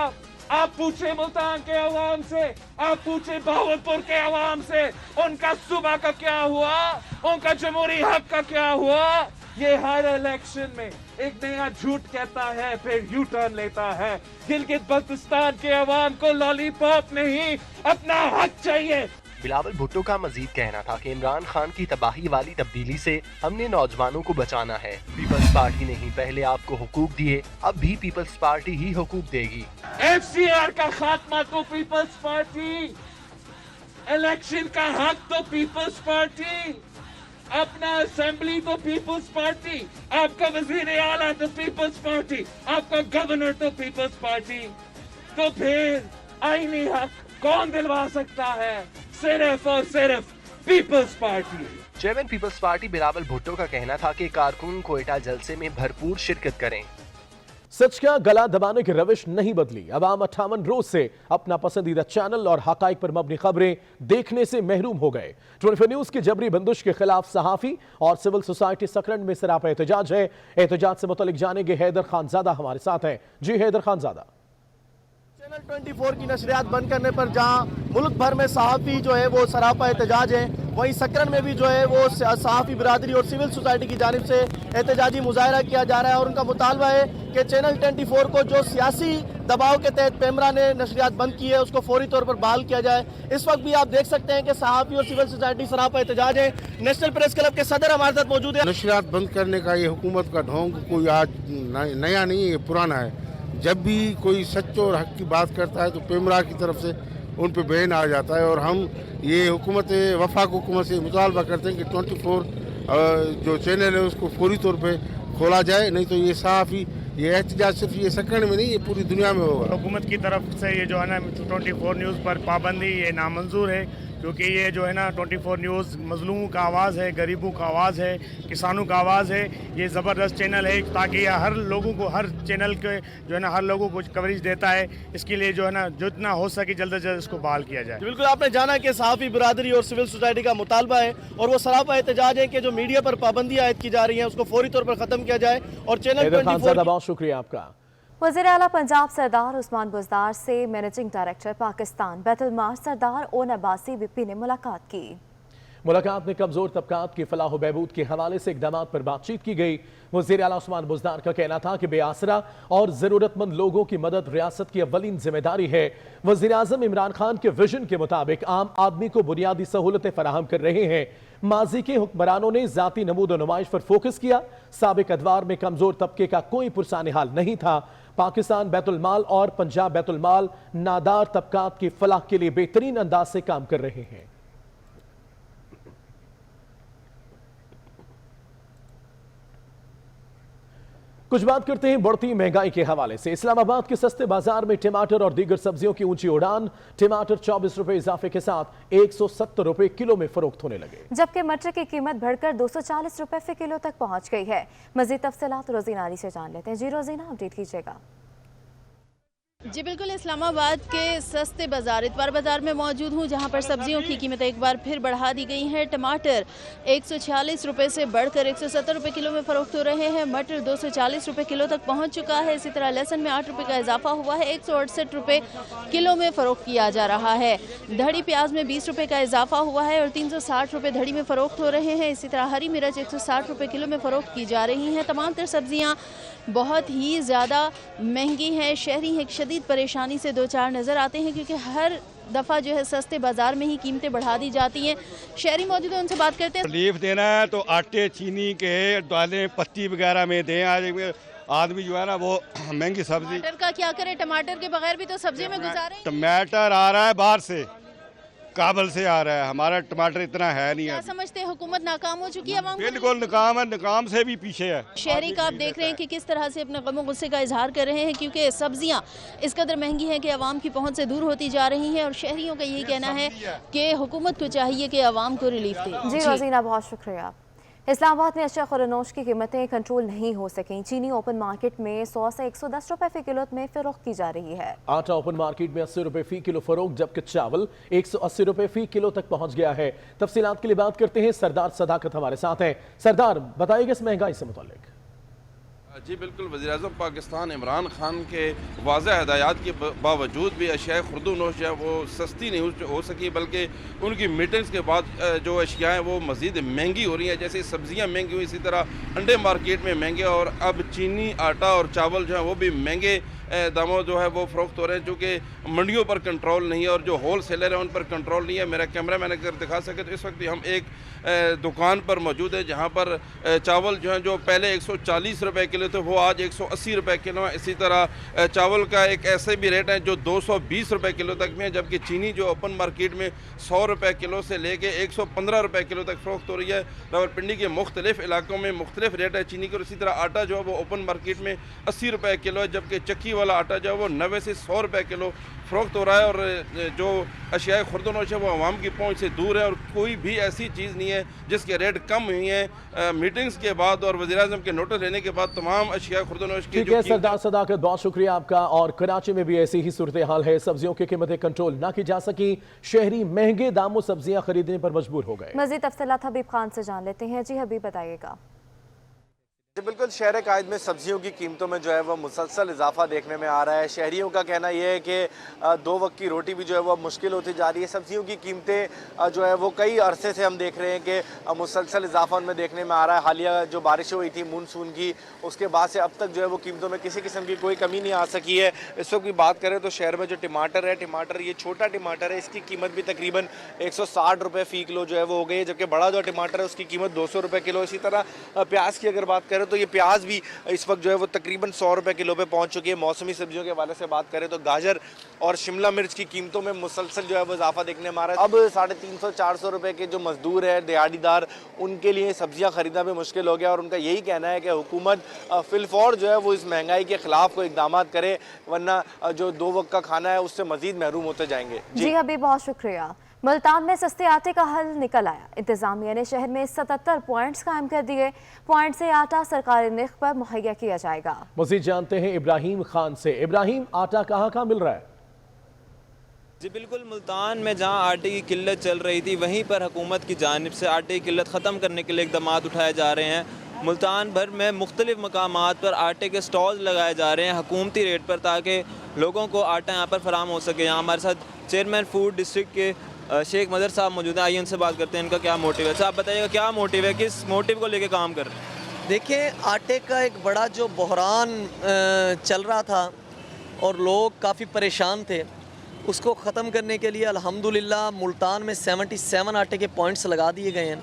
K: आप पूछे मुल्तान के अवाम से, आप पूछे बहावलपुर के अवाम से, उनका सूबा का क्या हुआ, उनका जमहूरी हक का क्या हुआ। ये हर इलेक्शन में एक नया झूठ कहता है, फिर यू टर्न लेता है। गिलगित बल्तिस्तान के अवाम को लॉलीपॉप नहीं, अपना हक चाहिए।
N: बिलावल भुट्टो का मजीद कहना था कि इमरान खान की तबाही वाली तब्दीली से हमने नौजवानों को बचाना है। पीपल्स पार्टी ने ही पहले आपको हुकूक दिए, अब भी पीपल्स पार्टी ही हुकूक देगी।
K: FCR का खात्मा तो पीपल्स पार्टी, इलेक्शन का हक तो पीपल्स पार्टी, अपना असेंबली तो पीपल्स पार्टी, आपका वजीर आला तो पीपल्स पार्टी, आपका गवर्नर तो पीपल्स पार्टी। तो फिर आईनी हक कौन दिलवा सकता है? सिर्फ और सिर्फ पीपल्स पार्टी।
N: चेयरमैन पीपल्स पार्टी बिलावल भुट्टो का कहना था कि कारकुन कोयटा जलसे में भरपूर शिरकत करें।
A: सच का गला दबाने की रविश नहीं बदली। अवाम 58 रोज से अपना पसंदीदा चैनल और हकाइक पर मबनी खबरें देखने से महरूम हो गए। 24 न्यूज की जबरी बंदिश के खिलाफ सहाफी और सिविल सोसाइटी सकरंद में सरापा एहतजाज है। एहतजाज से मुतल्लिक जानेंगे हैदर खानजादा हमारे साथ हैं। जी हैदर खानजादा।
O: चैनल 24 की नशरियात बंद करने पर जहां मुल्क भर में सहाफ़ी जो है वो सरापा एहतजाज है, वहीं सकरन में भी जो है वो सहाफ़ी बिरादरी और सिविल सोसाइटी की जानिब से एहतजाजी मुजाहरा किया जा रहा है। और उनका मुतालबा है कि चैनल 24 को जो सियासी दबाव के तहत पेमरा ने नशरियात बंद की है उसको फौरी तौर पर बहाल किया जाए। इस वक्त भी आप देख सकते हैं कि सहाफ़ी और सिविल सोसाइटी सरापा एहतजाज है। नेशनल प्रेस क्लब के सदर हमारे साथ मौजूद है।
P: नशरियात बंद करने का ये हुकूमत का ढोंग कोई आज नया नहीं है, ये पुराना है। जब भी कोई सच और हक की बात करता है तो पेमरा की तरफ से उन पर बैन आ जाता है। और हम ये हुकूमत वफाक हुकूमत से मुतालबा करते हैं कि 24 जो चैनल है उसको फौरी तौर पे खोला जाए, नहीं तो ये सहाफ़ी ये एहतजाज सिर्फ ये सकरन में नहीं, ये पूरी दुनिया में होगा।
C: हुकूमत की तरफ से ये जो है ना 24 न्यूज़ पर पाबंदी ये नामंजूर है, क्योंकि ये जो है ना 24 न्यूज़ मजलूमों का आवाज़ है, गरीबों का आवाज़ है, किसानों का आवाज़ है। ये ज़बरदस्त चैनल है ताकि ये हर लोगों को, हर चैनल के जो है ना हर लोगों को कवरेज देता है। इसके लिए जो है ना जितना हो सके जल्द से जल्द इसको बहाल किया जाए।
O: बिल्कुल, आपने जाना कि सहाफ़ी बिरादरी और सिविल सोसाइटी का मुतालबा है और वो सरापा एहतजाज है कि जो मीडिया पर पाबंदी आयद की जा रही है उसको फौरी तौर पर ख़त्म किया जाए। और चैनल 24
A: बहुत शुक्रिया आपका।
G: वज़ीर आला पंजाब सरदार उस्मान बुज़दार से मैनेजिंग डायरेक्टर पाकिस्तान बैतुल माल सरदार ओन अब्बासी विपी ने मुलाकात की।
A: मुलाकात में कमजोर तबकात की फलाह बहबूद के हवाले से इक़दामात पर बातचीत की गई। वज़ीर आला उस्मान बुज़दार का कहना था कि बेआसरा और ज़रूरतमंद लोगों की मदद रियासत की अव्वलीन जिम्मेदारी है। वज़ीर आज़म इमरान खान के विजन के मुताबिक आम आदमी को बुनियादी सहूलतें फराहम कर रहे हैं। माजी के हुक्मरानों ने जाती नमूद नुमाइश पर फोकस किया। साबिक अदवार में कमजोर तबके का कोई पुरसाने हाल नहीं था। पाकिस्तान बैतुल माल और पंजाब बैतुल माल नादार तबकात की फलाह के लिए बेहतरीन अंदाज से काम कर रहे हैं। कुछ बात करते हैं बढ़ती महंगाई के हवाले से। इस्लामाबाद के सस्ते बाजार में टमाटर और दीगर सब्जियों की ऊंची उड़ान। टमाटर 24 रुपए इजाफे के साथ 170 रुपए किलो में फरोख्त होने लगे,
G: जबकि मटर की कीमत बढ़कर 240 रुपए फी किलो तक पहुंच गई है। मजीद तफसीलात रोजीना अली से जान लेते हैं। जी रोजीना, अपडेट कीजिएगा।
Q: जी बिल्कुल, इस्लामाबाद के सस्ते बाजार इतवार बाजार में मौजूद हूँ, जहाँ पर सब्जियों की कीमत एक बार फिर बढ़ा दी गई है। टमाटर 146 रुपए से बढ़कर 170 रुपए किलो में फरोख्त हो रहे हैं। मटर 240 रुपए किलो तक पहुँच चुका है। इसी तरह लहसुन में 8 रुपए का इजाफा हुआ है, 168 रुपए किलो में फरोख्त किया जा रहा है। धड़ी प्याज में 20 रुपए का इजाफा हुआ है और 360 रुपए धड़ी में फरोख्त हो रहे हैं। इसी तरह हरी मिर्च 160 रुपए किलो में फरोख्त की जा रही हैं। तमाम तर सब्जियाँ बहुत ही ज़्यादा महंगी हैं। शहरी एक शदीद परेशानी से दो चार नज़र आते हैं, क्योंकि हर दफ़ा जो है सस्ते बाज़ार में ही कीमतें बढ़ा दी जाती हैं। शहरी मौजूद हैं, उनसे बात करते हैं।
R: रिलीफ देना है तो आटे चीनी के डालें, पत्ती वगैरह में दें। आज आदमी जो है ना वो महंगी सब्जी।
Q: टमाटर का क्या करें? टमाटर के बगैर भी तो सब्जियों में गुजारे।
R: टमाटर आ रहा है बाहर से, काबल से आ रहा है, हमारा टमाटर इतना है नहीं है।
Q: क्या समझते हैं, हुकूमत नाकाम हो चुकी है?
R: बिल्कुल नाकाम है, नाकाम से भी पीछे है।
Q: शहरी का आप देख रहे हैं कि किस तरह से अपने गमो गुस्से का इजहार कर रहे हैं, क्योंकि सब्जियां इस कदर महंगी हैं कि आवाम की पहुंच से दूर होती जा रही हैं। और शहरियों का यही कहना है कि हुकूमत को चाहिए कि आवाम को रिलीफ दे।
G: जी रोजीना, बहुत शुक्रिया। इस्लामाबाद में अशिया खुरनोश की कीमतें कंट्रोल नहीं हो सकें। चीनी ओपन मार्केट में 100 से 110 रुपए फी किलो में फरोख्त की जा रही है।
A: आटा ओपन मार्केट में 80 रुपए फी किलो फरोख्त, जबकि चावल 180 रुपए फी किलो तक पहुंच गया है। तफसीलात के लिए बात करते हैं, सरदार सदाकत हमारे साथ हैं। सरदार, बताइएगा इस महंगाई से मुताल्लिक।
S: जी बिल्कुल, वज़ीर-ए-आज़म पाकिस्तान इमरान खान के वाज़ेह हिदायत के बावजूद भी अशिया खुर्दनोश है वो सस्ती नहीं हो सकी, बल्कि उनकी मीटिंग्स के बाद जो अशिया हैं वो मज़ीद महंगी हो रही हैं। जैसे सब्जियां महंगी हुई, इसी तरह अंडे मार्केट में महंगे, और अब चीनी, आटा और चावल जो है वो भी महंगे दामों जो है वो फ़रोख्त हो रहे हैं, चूँकि मंडियों पर कंट्रोल नहीं है और जो होल सेलर है उन पर कंट्रोल नहीं है। मेरा कैमरा मैन अगर दिखा सके तो इस वक्त हम एक दुकान पर मौजूद है, जहाँ पर चावल जो है जो पहले 140 रुपए किलो थे वो आज 180 रुपए किलो है। इसी तरह चावल का एक ऐसे भी रेट है जो 220 रुपए किलो तक में है, जबकि चीनी जो ओपन मार्केट में 100 रुपए किलो से लेके 115 रुपए किलो तक फ़रोख्त हो रही है। रावलपिंडी के मुख्तलिफ इलाकों में मुख्तलिफ रेट है चीनी के। और इसी तरह आटा जो है वो ओपन मार्केट में 80 रुपए किलो है, जबकि चक्की वाला आटा जो है वो 90 से 100 रुपए किलो फ़रोख्त हो रहा है। और जो अशिया खुर्दनोश है वो आवाम की पहुँच से दूर है और कोई भी ऐसी चीज़ नहीं है जिसके रेट कम हुई हैं। मीटिंग्स के बाद और वज़ीर-ए-आज़म के नोटिस लेने के बाद तमाम अशिया खुर्दनोश की।
A: ठीक है सरदार सदाकत, बहुत शुक्रिया आपका। और कराची में भी ऐसी ही सूरत हाल है, सब्जियों की कीमतें कंट्रोल ना की जा सकी, शहरी महंगे दामों सब्जियां खरीदने पर मजबूर हो गए।
G: मज़ीद तफसीलात हबीब खान से जान लेते हैं। जी हबीब, बताइएगा।
T: बिल्कुल, शहर कायद में सब्जियों की कीमतों में जो है वो मुसलसल इजाफा देखने में आ रहा है। शहरियों का कहना यह है कि 2 वक्त की रोटी भी जो है वो मुश्किल होती जा रही है। सब्जियों की कीमतें जो है वो कई अरसे से हम देख रहे हैं कि मुसलसल इजाफा उनमें देखने में आ रहा है। हालिया जो बारिशें हुई थी मानसून की, उसके बाद से अब तक जो है वो कीमतों में किसी किस्म की कोई कमी नहीं आ सकी है। इस वक्त की बात करें तो शहर में जो टमाटर है, टमाटर ये छोटा टमाटर है, इसकी कीमत भी तकरीबन 160 रुपये फ़ी किलो जो है वो हो गई है, जबकि बड़ा जो टमाटर है उसकी कीमत 200 रुपये किलो। इसी तरह प्याज की अगर बात करें तो ये प्याज भी इस वक्त जो है वो तकरीबन 100 रुपये किलो पे पहुंच चुकी है। मौसमी सब्जियों के हवाले से बात करें तो गाजर और शिमला मिर्च की कीमतों में मुसलसल जो है वो इजाफा देखने में आ रहा है। अब 350-400 रुपये के जो मजदूर है, दिहाड़ीदार, उनके लिए सब्जियां खरीदना भी मुश्किल हो गया और उनका यही कहना है कि हुकूमत फिलफौर जो है वो इस महंगाई के खिलाफ कोई इकदाम करे, वरना जो 2 वक्त का खाना है उससे मजीद महरूम होते जाएंगे।
G: जी अभी बहुत शुक्रिया। मुल्तान में सस्ते आटे का हल निकल आया। इंतजामिया ने शहर में 77 पॉइंट्स कायम कर दिए। पॉइंट से आटा सरकारी निर्ख पर मुहैया किया जाएगा।
A: मज़ीद जानते हैं इब्राहिम खान से। इब्राहिम, आटा कहाँ मिल रहा है?
U: जी बिल्कुल, मुल्तान में जहां आटे की किल्लत चल रही थी वहीं पर हुकूमत की जानिब से आटे की किल्लत ख़त्म करने के लिए इक़दाम उठाए जा रहे हैं। मुल्तान भर में मुख्तलिफ मकामात पर आटे के स्टॉल्स लगाए जा रहे हैं हुकूमती रेट पर, ताकि लोगों को आटा यहाँ पर फराम हो सके। यहाँ हमारे साथ चेयरमैन फूड डिस्ट्रिक्ट के शेख मदर साहब मौजूद हैं, आइए उनसे बात करते हैं इनका क्या मोटिव है। अच्छा आप बताइएगा क्या मोटिव है, किस मोटिव को लेके काम कर रहे हैं?
V: देखिए, आटे का एक बड़ा जो बहरान चल रहा था और लोग काफ़ी परेशान थे, उसको ख़त्म करने के लिए अल्हम्दुलिल्लाह मुल्तान में 77 आटे के पॉइंट्स लगा दिए गए हैं,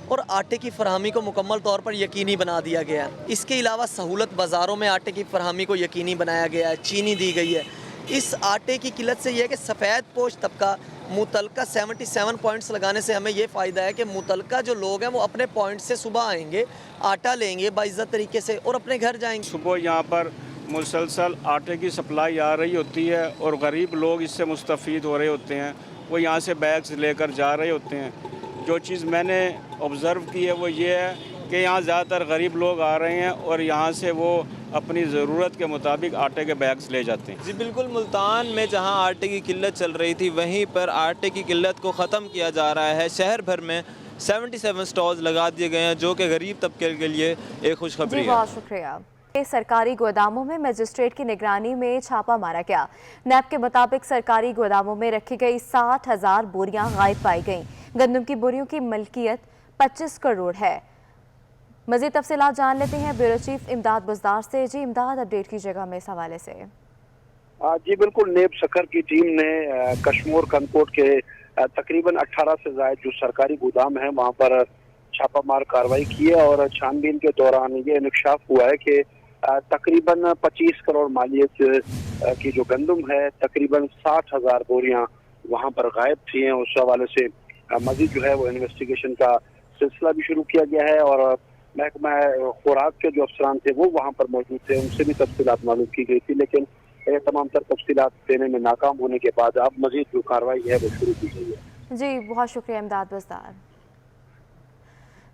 V: और आटे की फरहमी को मुकम्मल तौर पर यकीनी बना दिया गया है। इसके अलावा सहूलत बाज़ारों में आटे की फरहमी को यकीनी बनाया गया है, चीनी दी गई है। इस आटे की किल्लत से यह है कि सफ़ेद पोश तबका मुतलका 77 पॉइंट्स लगाने से हमें ये फ़ायदा है कि मुतलका जो लोग हैं वो अपने पॉइंट से सुबह आएंगे, आटा लेंगे बाइज़्ज़त तरीके से और अपने घर जाएंगे।
R: सुबह यहाँ पर मुसलसल आटे की सप्लाई आ रही होती है और गरीब लोग इससे मुस्तफ़ीद हो रहे होते हैं, वो यहाँ से बैग्स लेकर जा रहे होते हैं। जो चीज़ मैंने ऑब्ज़र्व की है वो ये है कि यहाँ ज़्यादातर गरीब लोग आ रहे हैं और यहाँ से वो अपनी ज़रूरत के मुताबिक आटे के बैग्स ले जाते हैं।
U: जी बिल्कुल, मुल्तान में जहाँ आटे की किल्लत चल रही थी वहीं पर आटे की किल्लत को ख़त्म किया जा रहा है। शहर भर में 77 स्टॉल्स लगा दिए गए हैं जो कि गरीब तबके के लिए एक खुशखबरी है।
G: बहुत शुक्रिया। सरकारी गोदामों में मजिस्ट्रेट की निगरानी में छापा मारा गया। नैब के मुताबिक सरकारी गोदामों में रखी गई 60,000 बोरियां गायब पाई गईं। गंदम की बोरियों की मलकियत 25 करोड़ है। मज़ीद तफसीलात जान लेते हैं ब्यूरो चीफ इमदाद बुज़दार से। जी इमदाद, अपडेट कीजिएगा हमें इस हवाले से।
B: जी बिल्कुल, नेब सखर की टीम ने कश्मीर कनकोट के तकरीबन 18 से ज़ायद जो सरकारी गोदाम है वहाँ पर छापामार कार्रवाई की है और छानबीन के दौरान ये इंकशाफ हुआ है कि तकरीबन 25 करोड़ मालियत की जो गंदम है तकरीबन 60,000 बोरियां वहां पर गायब थी हैं। उस हवाले से मजीद जो है वो इन्वेस्टिगेशन का सिलसिला भी शुरू किया गया है और महकमा खुराक के जो अफसरान थे वो वहां पर मौजूद थे, उनसे भी तफसीलात मालूम की गई थी, लेकिन ये तमाम तर तफसीलात देने में नाकाम होने के बाद अब मजीद जो कार्रवाई है वो शुरू की गई है।
G: जी बहुत शुक्रिया इमदाद बुज़दार।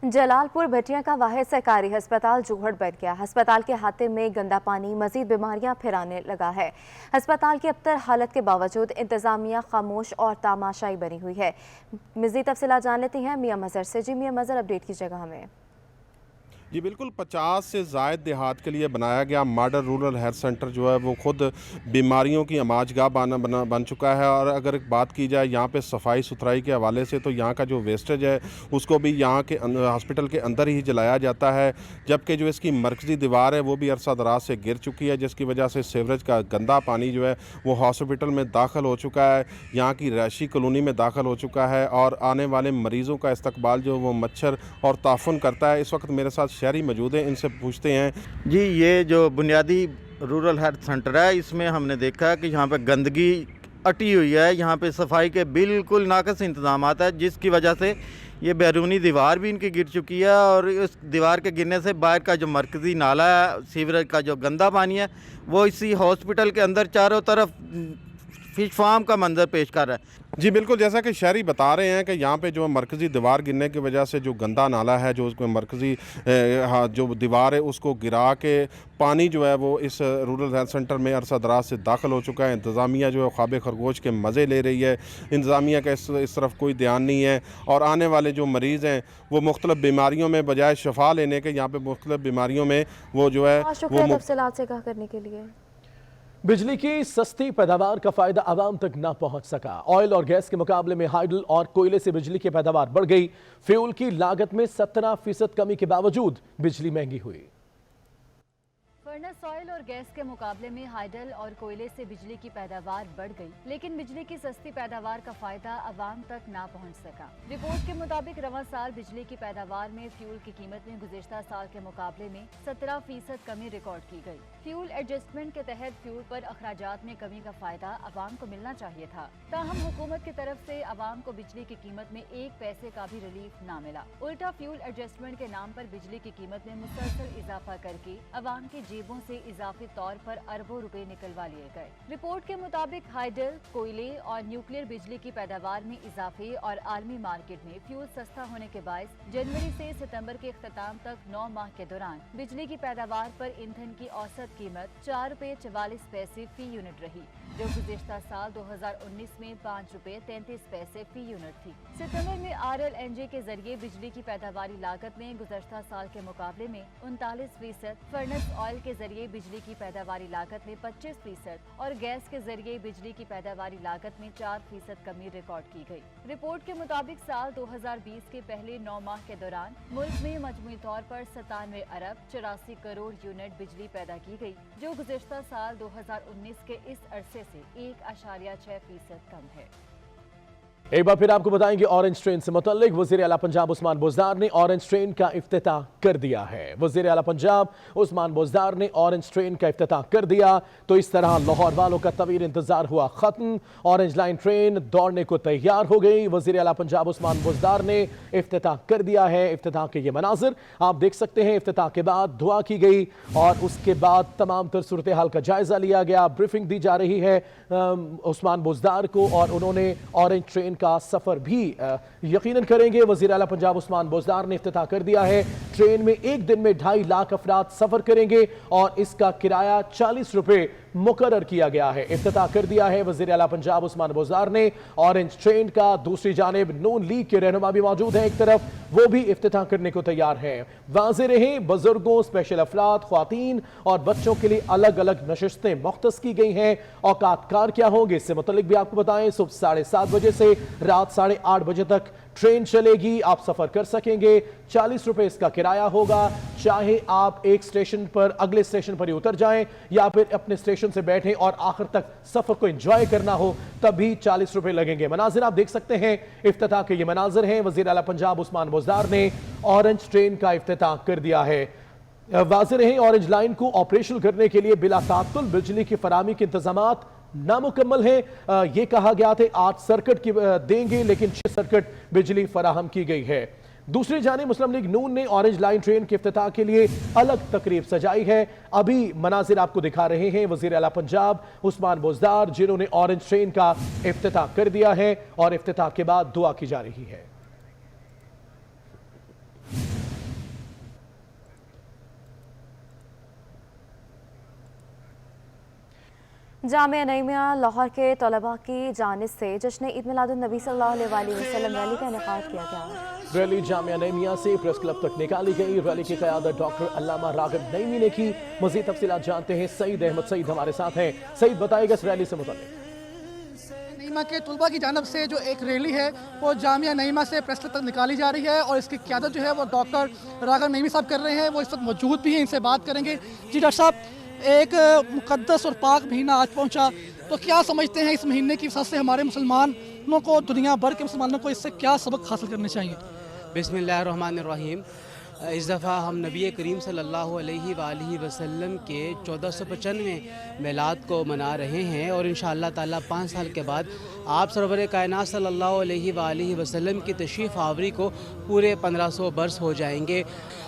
G: जलालपुर भटिया का वाहिद सरकारी अस्पताल जूहड़ बन गया। अस्पताल के हाथे में गंदा पानी मजीद बीमारियां फैलाने लगा है। अस्पताल की अबतर हालत के बावजूद इंतजामिया खामोश और तामाशाई बनी हुई है। मजीद तफसीलात जान लेते हैं मियां मजहर से। जी मियां मजहर, अपडेट कीजिएगा हमें।
E: जी बिल्कुल, 50 से ज़ायद देहात के लिए बनाया गया मॉडल रूरल हेल्थ सेंटर जो है वो ख़ुद बीमारियों की अमाजगाह बन चुका है। और अगर बात की जाए यहाँ पे सफाई सुथराई के हवाले से तो यहाँ का जो वेस्टेज है उसको भी यहाँ के हॉस्पिटल के अंदर ही जलाया जाता है, जबकि जो इसकी मरकज़ी दीवार है वो भी अरसा दराज से गिर चुकी है, जिसकी वजह से सीवरेज का गंदा पानी जो है वो हॉस्पिटल में दाखिल हो चुका है, यहाँ की रहायशी कॉलोनी में दाखिल हो चुका है और आने वाले मरीज़ों का इस्तकबाल जो वो मच्छर और ताफुन करता है। इस वक्त मेरे साथ शहरी मौजूद हैं, इनसे पूछते हैं।
W: जी ये जो बुनियादी रूरल हेल्थ सेंटर है इसमें हमने देखा कि यहाँ पे गंदगी अटी हुई है, यहाँ पे सफाई के बिल्कुल नाकस इंतजामात है, जिसकी वजह से ये बैरूनी दीवार भी इनकी गिर चुकी है और इस दीवार के गिरने से बाहर का जो मरकज़ी नाला है, सीवरेज का जो गंदा पानी है वो इसी हॉस्पिटल के अंदर चारों तरफ फिश फार्म का मंजर पेश कर रहा है।
E: जी बिल्कुल, जैसा कि शहरी बता रहे हैं कि यहाँ पे जो मरकज़ी दीवार गिरने की वजह से जो गंदा नाला है, जो उसमें मरकज़ी जो दीवार है उसको गिरा के पानी जो है वो इस रूरल हेल्थ सेंटर में अरसा दराज से दाखिल हो चुका है। इंतज़ामिया जो है ख्वाब खरगोश के मज़े ले रही है, इंतज़ामिया का इस तरफ कोई ध्यान नहीं है और आने वाले जो मरीज़ हैं वो मुख्तलिफ़ बीमारियों में बजाय शफा लेने के यहाँ पर मुख्तलिफ़ बीमारियों में वो जो है वो
G: तफसीलात से कहा करने के लिए।
A: बिजली की सस्ती पैदावार का फायदा आवाम तक न पहुंच सका। ऑयल और गैस के मुकाबले में हाइडल और कोयले से बिजली की पैदावार बढ़ गई। फ्यूल की लागत में 17% कमी के बावजूद बिजली महंगी हुई।
X: फर्नेस ऑयल और गैस के मुकाबले में हाइडल और कोयले से बिजली की पैदावार बढ़ गई, लेकिन बिजली की सस्ती पैदावार का फायदा आवाम तक ना पहुंच सका। रिपोर्ट के मुताबिक रवां साल बिजली की पैदावार में फ्यूल की कीमत में गुज़िश्ता साल के मुकाबले में 17% कमी रिकॉर्ड की गई। फ्यूल एडजस्टमेंट के तहत फ्यूल पर अखराजात में कमी का फायदा आवाम को मिलना चाहिए था, ताहम हुकूमत की तरफ से आवाम को बिजली की कीमत में 1 पैसे का भी रिलीफ ना मिला। उल्टा फ्यूल एडजस्टमेंट के नाम पर बिजली की कीमत में मुसलसल इजाफा करके आवाम की जेबों से इजाफी तौर पर अरबों रुपए निकलवा लिए गए। रिपोर्ट के मुताबिक हाइडल, कोयले और न्यूक्लियर बिजली की पैदावार में इजाफे और आलमी मार्केट में फ्यूल सस्ता होने के बायस जनवरी से सितंबर के इख्तिताम तक 9 माह के दौरान बिजली की पैदावार पर ईंधन की औसत कीमत 4 रुपए 44 पैसे फी यूनिट रही, जो गुज़िश्ता साल 2019 में 5 रुपए 33 पैसे फी यूनिट थी। सितंबर में RLNG के जरिए बिजली की पैदावारी लागत में गुज़श्ता साल के मुकाबले में 39%, फर्नेस ऑयल के जरिए बिजली की पैदावारी लागत में 25% और गैस के जरिए बिजली की पैदावारी लागत में 4% कमी रिकॉर्ड की गई। रिपोर्ट के मुताबिक साल 2020 के पहले 9 माह के दौरान मुल्क में मजमूई तौर पर 97 अरब 84 करोड़ यूनिट बिजली पैदा की गई, जो गुज़श्ता साल 2019 के इस अरसे से 1.6% कम है।
A: एक बार फिर आपको बताएंगे ऑरेंज ट्रेन से मुतल्लिक वज़ीर आला पंजाब उस्मान बुज़दार ने ऑरेंज ट्रेन का इफ्तिताह कर दिया है। वज़ीर आला पंजाब उस्मान बुज़दार ने ऑरेंज ट्रेन का इफ्तिताह कर दिया तो इस तरह लाहौर वालों का तवील इंतजार हुआ खत्म। ऑरेंज लाइन ट्रेन दौड़ने को तैयार हो गई। वज़ीर आला पंजाब उस्मान बुज़दार ने इफ्तिताह कर दिया है। इफ्तिताह के ये मनाजिर आप देख सकते हैं। इफ्तिताह के बाद दुआ की गई और उसके बाद तमाम तर सूरत हाल का जायजा लिया गया। ब्रीफिंग दी जा रही है उस्मान बुज़दार को और उन्होंने ऑरेंज ट्रेन का सफर भी यकीनन करेंगे। वज़ीर आला पंजाब उस्मान बुज़दार ने इफ्तिताह कर दिया है। ट्रेन में एक दिन में 2.5 लाख अफराद सफर करेंगे और इसका किराया 40 रुपए मुकर्रर किया गया है। इफ्तिताह कर दिया है वज़ीर आला पंजाब उस्मान बुज़दार ने ऑरेंज ट्रेन का। दूसरी जानिब नून लीग के रहनुमा भी मौजूद हैं, एक तरफ वो भी इफ्तिताह करने को तैयार हैं। वाज़ेह रहे बुजुर्गों, स्पेशल अफराद, ख्वातीन और बच्चों के लिए अलग अलग नशिस्तें मुख्तस की गई हैं। औकात कार क्या होंगे इससे मुतल्लिक भी आपको बताएं। सुबह 7:30 बजे से रात 8:30 बजे तक ट्रेन चलेगी। आप सफर कर सकेंगे। 40 रुपए इसका किराया होगा। चाहे आप एक स्टेशन पर अगले स्टेशन पर ही उतर जाएं या फिर अपने स्टेशन से बैठें और आखिर तक सफर को एंजॉय करना हो तब भी 40 रुपए लगेंगे। मनाजिर आप देख सकते हैं। इफ्तिताह के ये मनाजिर हैं। वज़ीर आला पंजाब उस्मान बुज़दार ने ऑरेंज ट्रेन का इफ्तिताह कर दिया है। वाज़ेह रहे ऑरेंज लाइन को ऑपरेशनल करने के लिए बिला तात्तुल बिजली की फराहमी के इंतजामात नामुकम्मल है। ये कहा गया था 8 सर्किट की देंगे लेकिन 6 सर्किट बिजली फराहम की गई है। दूसरी जानिब मुस्लिम लीग नून ने ऑरेंज लाइन ट्रेन के इफ्तिताह के लिए अलग तकरीब सजाई है। अभी मनाजिर आपको दिखा रहे हैं वज़ीर आला पंजाब उस्मान बुज़दार जिन्होंने ऑरेंज ट्रेन का इफ्तिताह कर दिया है और इफ्तिताह के बाद दुआ की जा रही है।
G: जामिया नईमिया लाहौर के तलबा की जानिब से जश्न ईद मिलादुन्नबी सल्लल्लाहु अलैहि वसल्लम रैली का इनेकाद किया गया।
A: रैली जामिया नईमिया से प्रेस क्लब तक निकाली गई। रैली की क़यादत डॉक्टर अल्लामा राग़िब नईमी ने की। मज़ीद तफ़सीलात जानते हैं सईद अहमद सईद हमारे साथ हैं। सईद बताएगा इस रैली से मुताल्लिक़।
D: नईमा के तलबा की जानब से जो एक रैली है वो जामिया नईमा से प्रेस क्लब तक निकाली जा रही है और इसकी क़यादत जो है वो डॉक्टर राग़िब नईमी साहब कर रहे हैं। वो इस वक्त मौजूद भी हैं, इनसे बात करेंगे। जी डॉक्टर साहब, एक मुक़द्दस और पाक महीना आज पहुंचा, तो क्या समझते हैं इस महीने की वजह से हमारे मुसलमानों को, दुनिया भर के मुसलमानों को इससे क्या सबक हासिल करने चाहिए?
F: बिस्मिल्लाहिर्रहमानिर्रहीम। इस दफ़ा हम नबी करीम सल्लल्लाहु अलैहि वसल्लम के 1495वें मिलाद को मना रहे हैं और इंशाअल्लाह ताला 5 साल के बाद आप सरवर कायनात सल्लल्लाहु अलैहि वसल्लम की तशरीफ़ आवरी को पूरे 1500 बरस हो जाएंगे।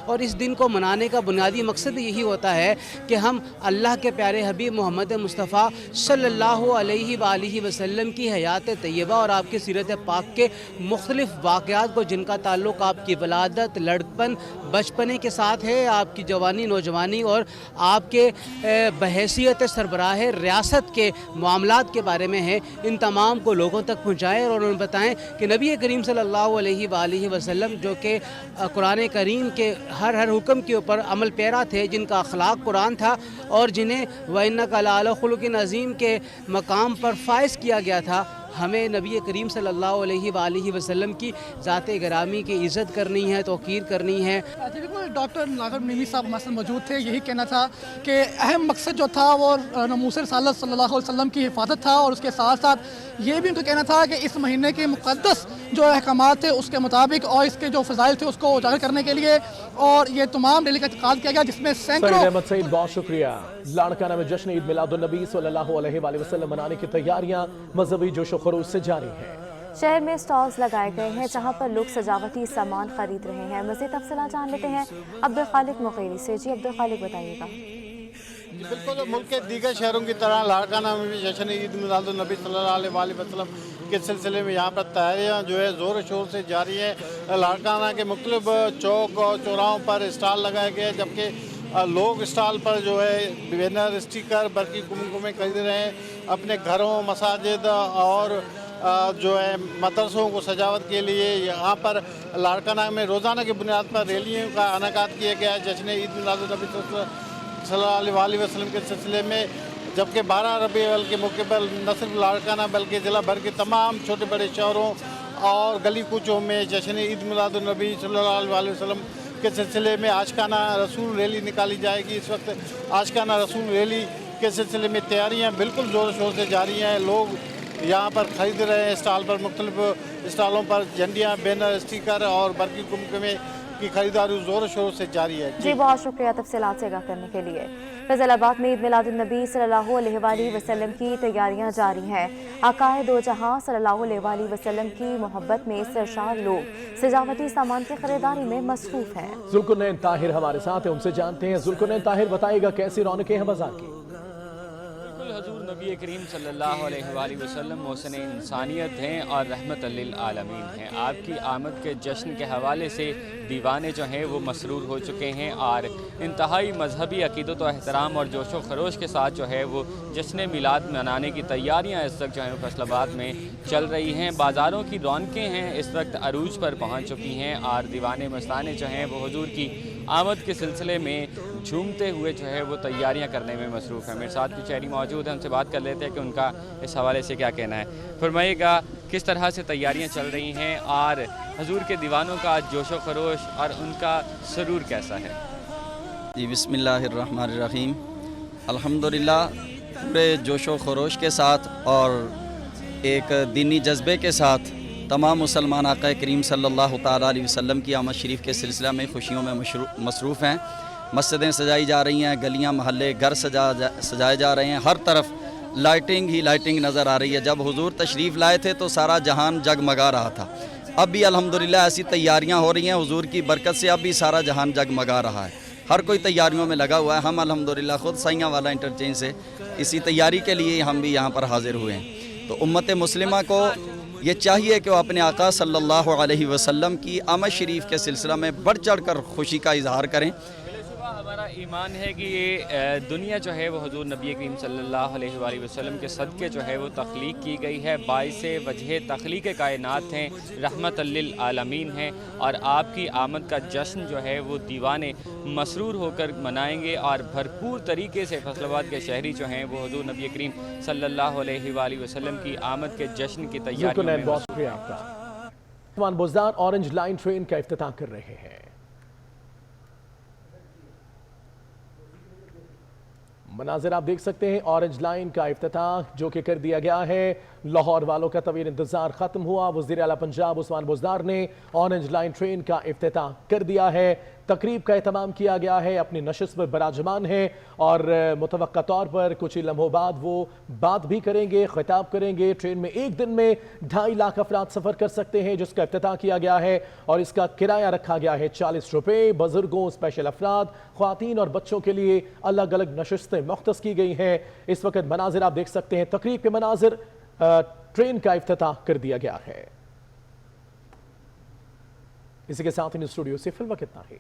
F: और इस दिन को मनाने का बुनियादी मकसद यही होता है कि हम अल्लाह के प्यारे हबीब मोहम्मद मुस्तफ़ा सल्लल्लाहु अलैहि वसल्लम की हयात तय्यबा और आपकी सीरत पाक के मुख्तलिफ़ वाक़यात को, जिनका ताल्लुक़ आपकी वलादत, लड़कपन, बचपने के साथ है, आपकी जवानी, नौजवानी और आपके बहैसियत सरबराह रियासत के मामलात के बारे में है, इन तमाम को लोगों तक पहुँचाएँ और उन्हें बताएँ कि नबी करीम सल्लल्लाहु अलैहि वसल्लम जो कि कुरान करीम के हर हुक्म के ऊपर अमल पैरा थे, जिनका अखलाक कुरान था और जिन्हें व इन्नका लअला खुलुक़िन अज़ीम के मकाम पर फाइज़ किया गया था, हमें नबी करीम सल्लल्लाहु अलैहि वसल्लम की ज़ात गिरामी की इज़्ज़त करनी है, तौक़ीर करनी है।
D: बिल्कुल, डॉक्टर राग़िब नईमी साहब हमारे साथ मौजूद थे। यही कहना था कि अहम मकसद जो था वो नमूस रिसालत सल्लल्लाहु अलैहि वसल्लम की हिफाजत था और उसके साथ साथ ये भी उनका कहना था कि इस महीने के मुक़द्दस जो अहकामात थे उसके मुताबिक और इसके जो फ़ज़ाइल थे उसको उजागर करने के लिए और ये तमाम रैली का इनेकाद किया गया, जिसमें सैकड़ों।
A: सईद बहुत शुक्रिया। लाड़काना में जश्न ईद मिलादुन्नबी सल्लल्लाहु अलैहि वसल्लम मनाने की तैयारियां मजहबी जोश व खरूश से जारी हैं।
G: शहर में स्टॉल्स लगाए गए हैं जहां पर लोग सजावटी सामान खरीद रहे हैं। मज़ीद तफ़सीलात जान लेते हैं अब्दुल खालिक मुग़ीरी से। जी अब्दुल खालिक बताइएगा।
W: बिल्कुल, मुल्क के दीगर शहरों की तरह लाड़काना में भी जश्न ईद मिलादुन्नबी सल्लल्लाहु अलैहि वसल्लम के सिलसिले में यहाँ पर तैयारियाँ जो है ज़ोर शोर से जारी है। लाड़काना के मुख्तलिफ चौक और चौराहों पर स्टॉल लगाए गए, जबकि लोग स्टॉल पर जो है बैनर, स्टिकर, बरकी कुमकुमें खरीद रहे हैं। अपने घरों, मसाजिद और जो है मदरसों को सजावट के लिए यहाँ पर लाड़काना में रोज़ाना की बुनियाद पर रैलियों का इनेकाद किया गया है जश्न ईद मिलादुन्नबी सल्लल्लाहु अलैहि वसल्लम के सिलसिले में। जबकि 12 रबीउल अव्वल के मौके पर न सिर्फ लाड़काना बल्कि ज़िला भर के तमाम छोटे बड़े शहरों और गली कूचों में जश्न ईद मिलादुन्नबी सल्लल्लाहु अलैहि वसल्लम के सिलसिले में आशिकाना रसूल रैली निकाली जाएगी। इस वक्त आशिकाना रसूल रैली के सिलसिले में तैयारियां बिल्कुल ज़ोर शोर से जारी हैं। लोग
H: यहाँ पर खरीद रहे हैं। स्टॉल पर मुख्तलिफ स्टॉलों पर झंडियाँ, बैनर, स्टिकर और बरकी कुमकुमे की खरीदारी ज़ोर शोर से जारी है।
G: जी बहुत शुक्रिया तफसीलात से आगाह करने के लिए। फैजलाबाद में ईद मिलादुन्नबी सल्लल्लाहु अलैहि वसल्लम की तैयारियां जारी हैं। आकाए दो जहां सल्लल्लाहु अलैहि वसल्लम की मोहब्बत में सरशार लोग सजावटी सामान की खरीदारी में मसरूफ हैं।
A: जुल्कुनैन ताहिर हमारे साथ हैं, उनसे जानते हैं। जुल्कुनैन ताहिर बताएगा कैसी रौनकें हैं बाजार की।
I: हजूर नबी करीम सल्लल्लाहु अलैहि वसल्लम मोहसिन इंसानियत हैं और रहमत लिल आलमीन हैं। आपकी आमद के जश्न के हवाले से दीवाने जो हैं वो मसरूर हो चुके हैं और इंतहाई मजहबी अकीदत व एहतराम और जोशो खरोश के साथ जो है वो जश्न मिलाद मनाने की तैयारियाँ इस वक्त जो है फैसलाबाद में चल रही हैं। बाज़ारों की रौनकें हैं इस वक्त अरूज पर पहुँच चुकी हैं और दीवाने मस्ताने जो हैं वो हुजूर की आमद के सिलसिले में झूमते हुए जो है वो तैयारियां करने में मसरूफ़ हैं। मेरे साथ कुछ शहरी मौजूद हैं, उनसे बात कर लेते हैं कि उनका इस हवाले से क्या कहना है। फरमाइएगा किस तरह से तैयारियां चल रही हैं और हजूर के दीवानों का जोशो खरोश और उनका सरूर कैसा है।
J: जी बिस्मिल्लाहिर्रहमानिर्रहीम, अल्हम्दुलिल्लाह पूरे जोशो खरोश के साथ और एक दीनी जज्बे के साथ तमाम मुसलमान आक़ा करीम सल्लल्लाहु ताला अलैहि वसल्लम की आमद शरीफ के सिलसिला में खुशियों में मसरूफ़ हैं। मस्जिदें सजाई जा रही हैं, गलियां महल्ले घर सजाए जा रहे हैं, हर तरफ लाइटिंग ही लाइटिंग नज़र आ रही है। जब हुजूर तशरीफ़ लाए थे तो सारा जहान जगमगा रहा था। अब भी अल्हम्दुलिल्लाह ऐसी तैयारियां हो रही हैं हुजूर की बरकत से, अब भी सारा जहान जगमगा रहा है। हर कोई तैयारियों में लगा हुआ है। हम अल्हम्दुलिल्लाह ख़ुद सैयां वाला इंटरचेंज से इसी तैयारी के लिए हम भी यहाँ पर हाजिर हुए हैं। तो उम्मत मुस्लिमा को ये चाहिए कि वो अपने आका सल्लल्लाहु अलैहि वसल्लम की आमद शरीफ के सिलसिला में बढ़ चढ़ कर खुशी का इजहार करें।
I: हमारा ईमान है कि ये दुनिया जो है वो हुजूर नबी करीम सल्लल्लाहु अलैहि वसल्लम के सदक़े जो है वो तख्लीक की गई है। बाइसे वजह तख्लीक कायनात हैं, रहमत लिल आलमीन हैं और आपकी आमद का जश्न जो है वो दीवाने मसरूर होकर मनाएंगे और भरपूर तरीके से फैसलाबाद के शहरी जो हैं वो हुजूर नबी करीम सल्लल्लाहु अलैहि वसल्लम की आमद के जश्न की तैयारी में।
A: बहुत शुक्रिया आपका। Usman Buzdar orange line train का इफ्तिताह कर रहे हैं। मनाजिर आप देख सकते हैं, ऑरेंज लाइन का इफ्तिताह जो कि कर दिया गया है। लाहौर वालों का तवील इंतजार खत्म हुआ। वज़ीर आला पंजाब उस्मान बुज़दार ने ऑरेंज लाइन ट्रेन का इफ्तिताह कर दिया है। तकरीब का एहतमाम किया गया है, अपनी नशिस्त पर बराजमान है और मुतवक्का तौर पर कुछ ही लम्हों बाद वो बात भी करेंगे, खिताब करेंगे। ट्रेन में एक दिन में 2.5 लाख अफराद सफ़र कर सकते हैं जिसका इफ्तिताह किया गया है और इसका किराया रखा गया है 40 रुपये। बुजुर्गों, स्पेशल अफराद, ख्वातीन और बच्चों के लिए अलग अलग नशिस्तें मुख्तस की गई हैं। इस वक्त मनाजिर आप देख सकते हैं, तकरीब के मनाजिर, ट्रेन का इफ्तिताह कर दिया गया है। इसी के साथ इन स्टूडियो से फिल्म कितना ही।